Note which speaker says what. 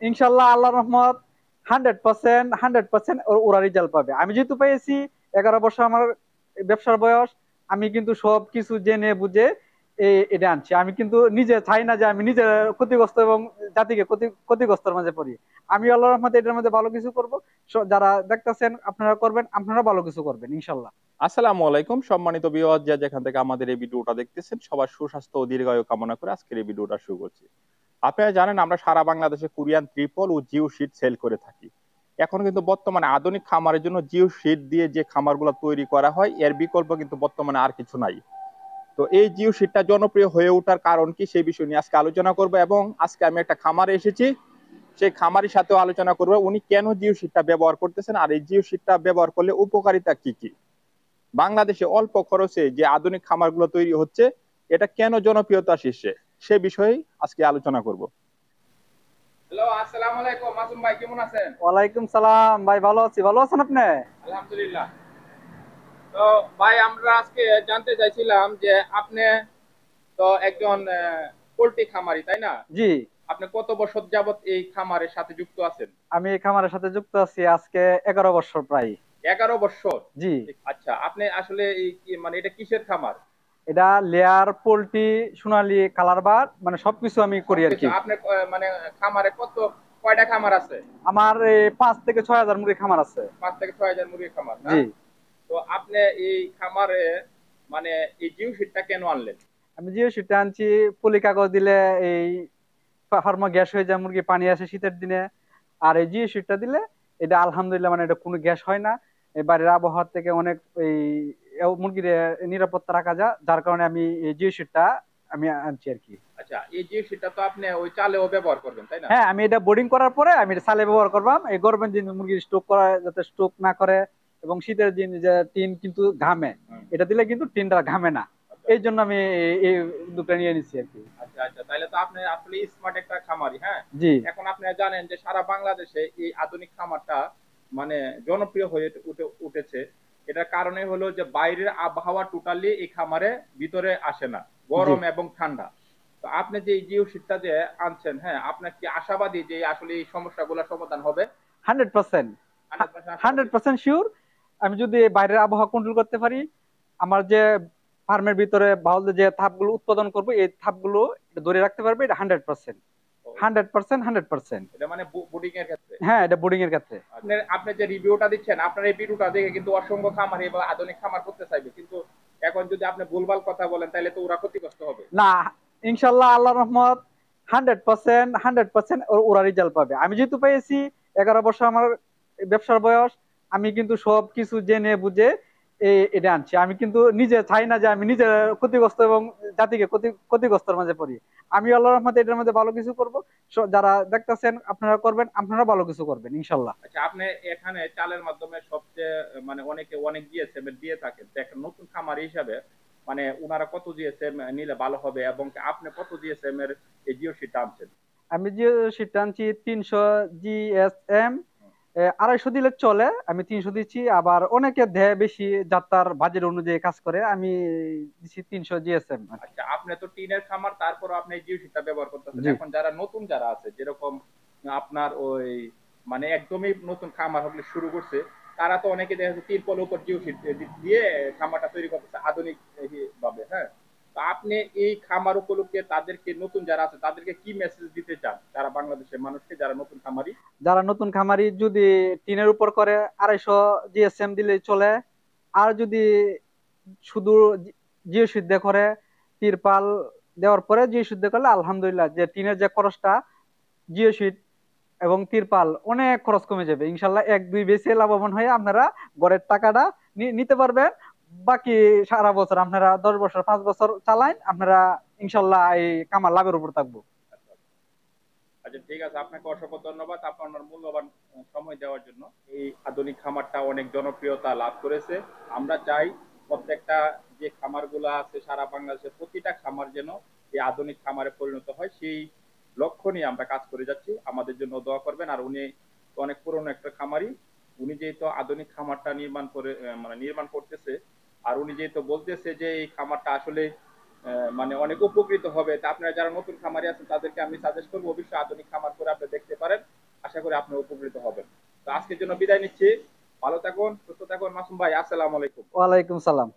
Speaker 1: ইনশাল্লাহ আল্লাহ রহমত 100% ওরা রেজাল্ট পাবে। আমি যেহেতু পেয়েছি, 11 বছর আমার ব্যবসার বয়স, আমি কিন্তু সব কিছু জেনে বুঝে এটা আনছি। আমি কিন্তু নিজে চাই না যে আমি নিজে ক্ষতিগ্রস্ত এবং জাতিকে ক্ষতিগ্রস্তের মাঝে পড়ি। আমি আল্লাহ রহমতে এটার মধ্যে ভালো কিছু করব। যারা দেখতেছেন আপনারা করবেন, আপনারা ভালো কিছু করবেন ইনশাল্লাহ।
Speaker 2: আসসালামু আলাইকুম সম্মানিত ভিউয়ার, যে যেখান থেকে আমাদের এই ভিডিওটা দেখতেছেন, সবার সুস্বাস্থ্য ও দীর্ঘায়ু কামনা করে আজকের এই ভিডিওটা শুরু করছি। আপনারা জানেন আমরা সারা বাংলাদেশে কোরিয়ান ত্রিপল ও জিও শীট সেল করে থাকি। এখন কিন্তু বর্তমানে আধুনিক খামারের জন্য জিও শীট দিয়ে যে খামারগুলো তৈরি করা হয়, এর বিকল্প কিন্তু বর্তমানে আর কিছু নাই। তো এই জিও শীটটা জনপ্রিয় হয়ে ওঠার কারণ কি, সেই বিষয় নিয়ে আজকে আলোচনা করব। এবং আজকে আমি একটা খামারে এসেছি, সেই খামারির সাথেও আলোচনা করবো উনি কেন জিও শীটটা ব্যবহার করতেছেন আর এই জিও শীটটা ব্যবহার করলে উপকারিতা কি কি। বাংলাদেশে অল্প খরচে যে আধুনিক খামারগুলো তৈরি হচ্ছে, এটা কেন জনপ্রিয়তা শীর্ষে, সে বিষয়ে আজকে আলোচনা করব। হ্যালো, আসসালামু আলাইকুম মাসুম ভাই, কেমন আছেন?
Speaker 1: ওয়ালাইকুম সালাম ভাই, ভালো আছি। ভালো আছেন আপনি?
Speaker 2: আলহামদুলিল্লাহ। তো ভাই, আমরা আজকে জানতে চাইছিলাম যে আপনি তো একজন পোল্ট্রি খামারি, তাই না?
Speaker 1: জি।
Speaker 2: আপনি কত বছর যাবত এই খামারের সাথে যুক্ত আছেন?
Speaker 1: আমি এই খামারের সাথে যুক্ত আছি আজকে 11 বছর প্রায়।
Speaker 2: 11 বছর?
Speaker 1: জি।
Speaker 2: আচ্ছা, আপনি আসলে এই মানে এটা কিসের খামার?
Speaker 1: এটা লেয়ার পোল্ট্রি, সোনালী কালার বার, মানে সবকিছু আমি করি আর
Speaker 2: সবকিছু
Speaker 1: কি।
Speaker 2: আপনি মানে খামারে কয়টা খামার আছে?
Speaker 1: আমার এই 5 থেকে 6 হাজার মুরগি খামার আছে।
Speaker 2: 5 থেকে 6 হাজার মুরগির খামার না?
Speaker 1: জি।
Speaker 2: তো আপনি এই খামারে মানে এই জিও শীটটা কেন আনলেন?
Speaker 1: আমি জিও শিটটা আনছি, পলি কাগজ দিলে এই ফার্মা গ্যাস হয়ে যায়, মুরগি পানি আসে শীতের দিনে। আর এই জিও শিটটা দিলে এটা আলহামদুলিল্লাহ মানে এটা কোনো গ্যাস হয় না। এই বাইরের আবহাওয়া থেকে অনেক এই মুরগির নিরাপত্তা রাখা যায়, যার কারণে আমি এই জিও শিটটা আমি আনছি আর কি।
Speaker 2: আচ্ছা, এই জিও শীটটা তো আপনি ওই চালেও ব্যবহার করবেন, তাই না?
Speaker 1: হ্যাঁ, আমি এটা বোর্ডিং করার পরে আমি এটা সালে ব্যবহার করবাম। এই গরমের দিন মুরগি স্টোক করা যাতে স্টোক না করে, এবং শীতের দিন যে টিন কিন্তু ঘামে, এটা দিলে কিন্তু টিনটা ঘামে না।
Speaker 2: আচ্ছা
Speaker 1: এই জন্য আমি এই উদ্যোগটা নিয়ে নিচ্ছি আর কি।
Speaker 2: আচ্ছা আচ্ছা, তাহলে তো আপনি আসলে স্মার্ট একটা খামারি। হ্যাঁ,
Speaker 1: জি।
Speaker 2: এখন আপনি জানেন যে সারা বাংলাদেশে এই আধুনিক খামারটা মানে জনপ্রিয় হয়ে উঠেছে। এটার কারণে হলো যে বাইরের আবহাওয়া টোটালি এই খামারে ভিতরে আসে না,
Speaker 1: জি।
Speaker 2: গরম এবং ঠান্ডা। তো আপনি যে এই জিও শীটটা যে আনছেন, হ্যাঁ, আপনার কি আশাবাদী যে আসলে এই সমস্যাগুলো সমাধান হবে?
Speaker 1: 100%।
Speaker 2: 100% আশাবাদী?
Speaker 1: 100% শিওর। আমি যদি বাইরের আবহাওয়া কন্ট্রোল করতে পারি, আমার যে ফার্মের ভিতরে বাউলতে যে তাপগুলো উৎপাদন করবো, এই তাপগুলো এটা ধরে রাখতে পারবে, এটা 100%।
Speaker 2: ও,
Speaker 1: 100%, 100%।
Speaker 2: এটা মানে বোর্ডিং এর ক্ষেত্রে?
Speaker 1: হ্যাঁ, এটা বোর্ডিং এর ক্ষেত্রে।
Speaker 2: আপনি আপনি যে রিভিউটা দিচ্ছেন, আপনার এই ভিডিওটা দেখে কিন্তু অসংখ্য খামারি বা আধুনিক খামার করতে চাইবে, কিন্তু এখন যদি আপনি ভুলভাল কথা বলেন তাহলে তো ওরা ক্ষতিগ্রস্ত হবে।
Speaker 1: না, ইনশাল্লাহ আল্লাহ রহমত 100% ওরা রেজাল্ট পাবে। আমি যেহেতু পেয়েছি, 11 বছর আমার ব্যবসার বয়স, আমি কিন্তু সব কিছু জেনে বুঝে এটা আনছি। আমি কিন্তু নিজে চাই না যে আমি নিজে ক্ষতিগ্রস্ত এবং জাতিকে ক্ষতিগ্রস্তের মাঝে পড়ি। আমি আল্লাহ রহমতে এটার মধ্যে ভালো কিছু করব। যারা দেখতেছেন আপনারা করবেন, আপনারা ভালো কিছু করবেন ইনশাল্লাহ।
Speaker 2: আচ্ছা, আপনি এখানে চালের মাধ্যমে সবচেয়ে মানে অনেকে অনেক জিএসএম এর দিয়ে থাকেন, তো একটা নতুন খামারি হিসাবে মানে ওনারা কত জিএসএম নিলে ভালো হবে এবং আপনি কত জিএসএম এর এই জিও শীটটা আনছেন?
Speaker 1: আমি যে সেটা আনছি 300 GSM। 250 দিলে চলে, আমি 300 দিচ্ছি। আবার অনেকে দেয় বেশি, যার তার বাজেট অনুযায়ী কাজ করে। আমি দিচ্ছি 300 GSM আর কি।
Speaker 2: আচ্ছা, আপনি তো টিনের খামার, তারপর আপনি এই জিও শীটটা ব্যবহার করতেছেন।
Speaker 1: জি।
Speaker 2: এখন যারা নতুন যারা আছে, যেরকম আপনার ওই মানে একদমই নতুন খামার হলে শুরু করছে, তারা তো অনেকে দেখা যাচ্ছে তিরপলের উপর জিও শীট দিয়ে খামারটা তৈরি করতেছে আধুনিক ভাবে। হ্যাঁ, তো আপনি এই খামার উপলক্ষে তাদেরকে, নতুন যারা আছে তাদেরকে কি মেসেজ দিতে চান, যারা বাংলাদেশের মানুষকে, যারা নতুন খামারি?
Speaker 1: যারা নতুন খামারি যদি টিনের উপর করে, 250 GSM দিলেই চলে। আর যদি শুধু জিও সিদ্ধ করে, তিরপাল দেওয়ার পরে জিও সিদ্ধ করলে আলহামদুলিল্লাহ যে টিনের যে খরচটা, জিও সিট এবং তিরপাল অনেক খরচ কমে যাবে ইনশাল্লাহ। 1-2 বেশি লাভবান হয়ে আপনারা ঘরের টাকাটা নিতে পারবেন। বাকি সারা বছর আপনারা 10 বছর 5 বছর চালান, আপনারা ইনশাল্লাহ এই কামার লাভের উপর থাকবো।
Speaker 2: আচ্ছা, ঠিক আছে, আপনাকে অসংখ্য ধন্যবাদ আপনার মূল্যবান সময় দেওয়ার জন্য। এই আধুনিক খামারটা অনেক জনপ্রিয়তা লাভ করেছে। আমরা চাই প্রত্যেকটা যে খামারগুলো আছে সারা বাংলাদেশের প্রতিটা খামার যেন এই আধুনিক খামারে পরিণত হয়, সেই লক্ষ্য নিয়ে আমরা কাজ করে যাচ্ছি। আমাদের জন্য দোয়া করবেন। আর উনি অনেক পুরনো একটা খামারি, উনি যেহেতু আধুনিক খামারটা নির্মাণ করে মানে নির্মাণ করতেছে, আর উনি যেহেতু বলতেছে যে এই খামারটা আসলে মানে অনেক উপকৃত হবে, তা আপনারা যারা নতুন খামারি আছেন তাদেরকে আমি সাজেস্ট করবো অবশ্যই আধুনিক খামার করে আপনি দেখতে পারেন। করে আপনি উপকৃত হবেন। তো আজকের জন্য বিদায় নিচ্ছি। ভালো থাকুন, সুস্থ থাকুন মাসুম ভাই। আসসালামু আলাইকুম।
Speaker 1: ওয়ালাইকুম সালাম।